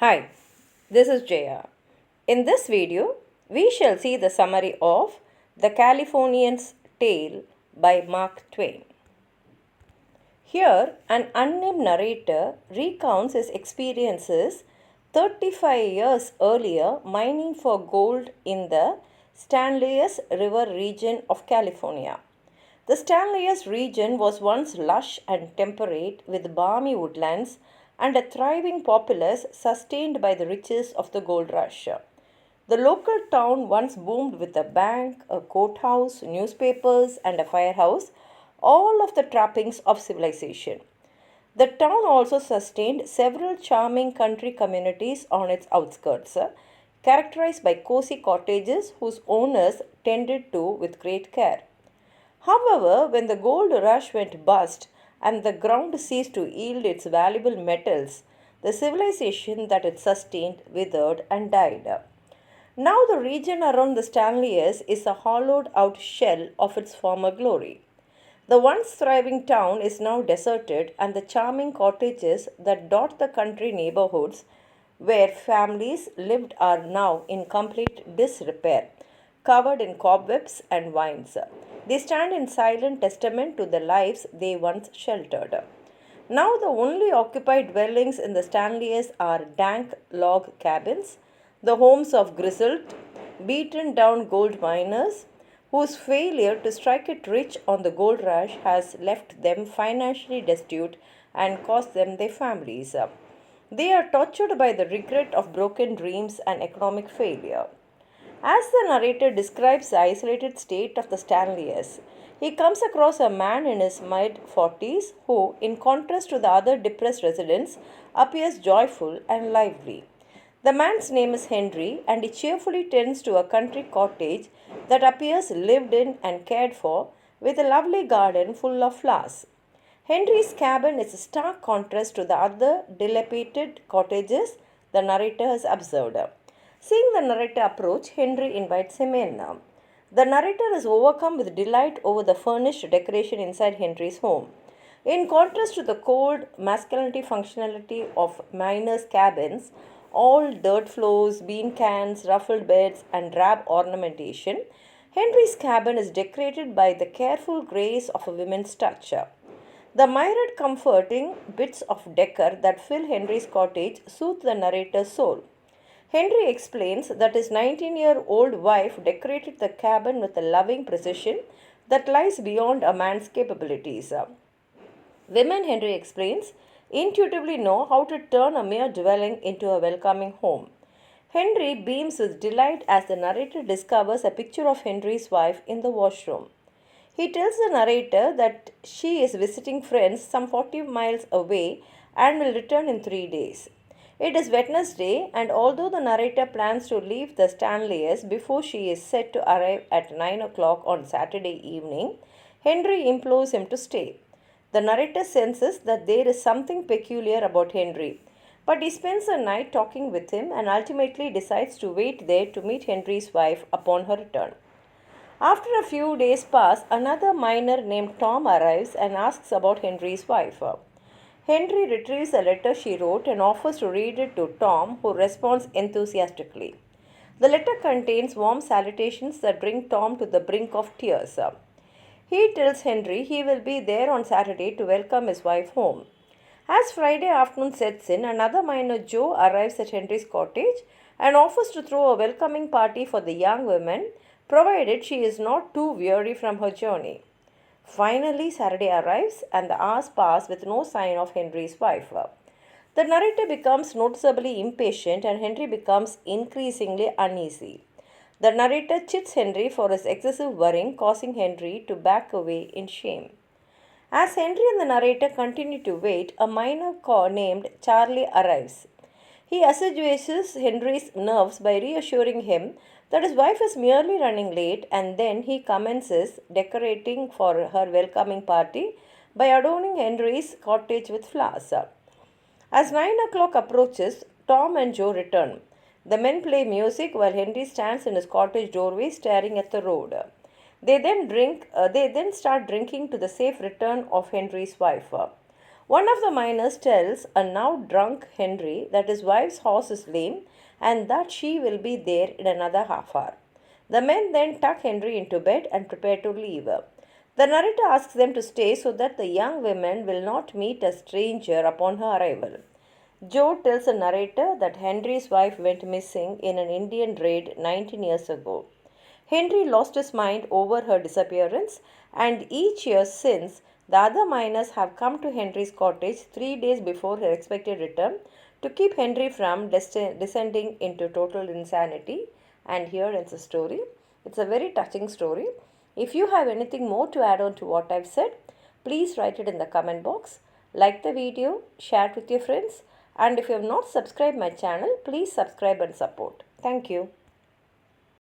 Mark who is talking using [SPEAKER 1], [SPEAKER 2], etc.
[SPEAKER 1] Hi, this is Jaya. In this video, we shall see the summary of The Californian's Tale by Mark Twain. Here, an unnamed narrator recounts his experiences 35 years earlier mining for gold in the Stanley's River region of California. The Stanley's region was once lush and temperate with balmy woodlands and a thriving populace sustained by the riches of the gold rush. The local town once boomed with a bank, a courthouse, newspapers, and a firehouse, all of the trappings of civilization. The town also sustained several charming country communities on its outskirts, characterized by cozy cottages whose owners tended to with great care. However, when the gold rush went bust and the ground ceased to yield its valuable metals, the civilization that it sustained withered and died. Now, the region around the Stanleys is a hollowed out shell of its former glory. The once thriving town is now deserted, and the charming cottages that dot the country neighborhoods where families lived are now in complete disrepair, covered in cobwebs and vines. They stand in silent testament to the lives they once sheltered. Now, the only occupied dwellings in the Stanleys are dank log cabins, the homes of grizzled, beaten down gold miners whose failure to strike it rich on the gold rush has left them financially destitute and cost them their families. They are tortured by the regret of broken dreams and economic failure. As the narrator describes the isolated state of the Stanleys, he comes across a man in his mid 40s who, in contrast to the other depressed residents, appears joyful and lively. The man's name is Henry, and he cheerfully tends to a country cottage that appears lived in and cared for, with a lovely garden full of flowers. Henry's cabin is a stark contrast to the other dilapidated cottages the narrator has observed. Seeing the narrator approach, Henry invites him in. The narrator is overcome with delight over the furnished decoration inside Henry's home. In contrast to the cold masculinity functionality of miners' cabins, all dirt floors, bean cans, ruffled beds, and drab ornamentation, Henry's cabin is decorated by the careful grace of a woman's touch. The myriad comforting bits of decor that fill Henry's cottage soothe the narrator's soul. Henry explains that his 19-year-old wife decorated the cabin with a loving precision that lies beyond a man's capabilities. Women, Henry explains, intuitively know how to turn a mere dwelling into a welcoming home. Henry beams with delight as the narrator discovers a picture of Henry's wife in the washroom. He tells the narrator that she is visiting friends some 40 miles away and will return in 3 days. It is Wednesday, and although the narrator plans to leave the Stanleys before she is set to arrive at 9 o'clock on Saturday evening, Henry implores him to stay. The narrator senses that there is something peculiar about Henry, but he spends the night talking with him and ultimately decides to wait there to meet Henry's wife upon her return. After a few days pass, another miner named Tom arrives and asks about Henry's wife. Henry retrieves a letter she wrote and offers to read it to Tom, who responds enthusiastically. The letter contains warm salutations that bring Tom to the brink of tears. He tells Henry he will be there on Saturday to welcome his wife home. As Friday afternoon sets in, another miner, Joe, arrives at Henry's cottage and offers to throw a welcoming party for the young woman, provided she is not too weary from her journey. Finally, Saturday arrives and the hours pass with no sign of Henry's wife. The narrator becomes noticeably impatient and Henry becomes increasingly uneasy. The narrator chits Henry for his excessive worrying, causing Henry to back away in shame. As Henry and the narrator continue to wait, a miner named Charlie arrives. He assuages Henry's nerves by reassuring him that his wife is merely running late, and then he commences decorating for her welcoming party by adorning Henry's cottage with flowers. As 9 o'clock approaches, Tom and Joe return. The men play music while Henry stands in his cottage doorway staring at the road. They then start drinking to the safe return of Henry's wife. One of the miners tells a now drunk Henry that his wife's horse is lame and that she will be there in another half hour. The men then tuck Henry into bed and prepare to leave. The narrator asks them to stay so that the young women will not meet a stranger upon her arrival. Joe tells the narrator that Henry's wife went missing in an Indian raid 19 years ago. Henry lost his mind over her disappearance, and each year since, the other miners have come to Henry's cottage 3 days before her expected return to keep Henry from descending into total insanity. And here ends the story. It's a very touching story. If you have anything more to add on to what I've said, please write it in the comment box. Like the video, share it with your friends, and if you have not subscribed my channel, please subscribe and support. Thank you.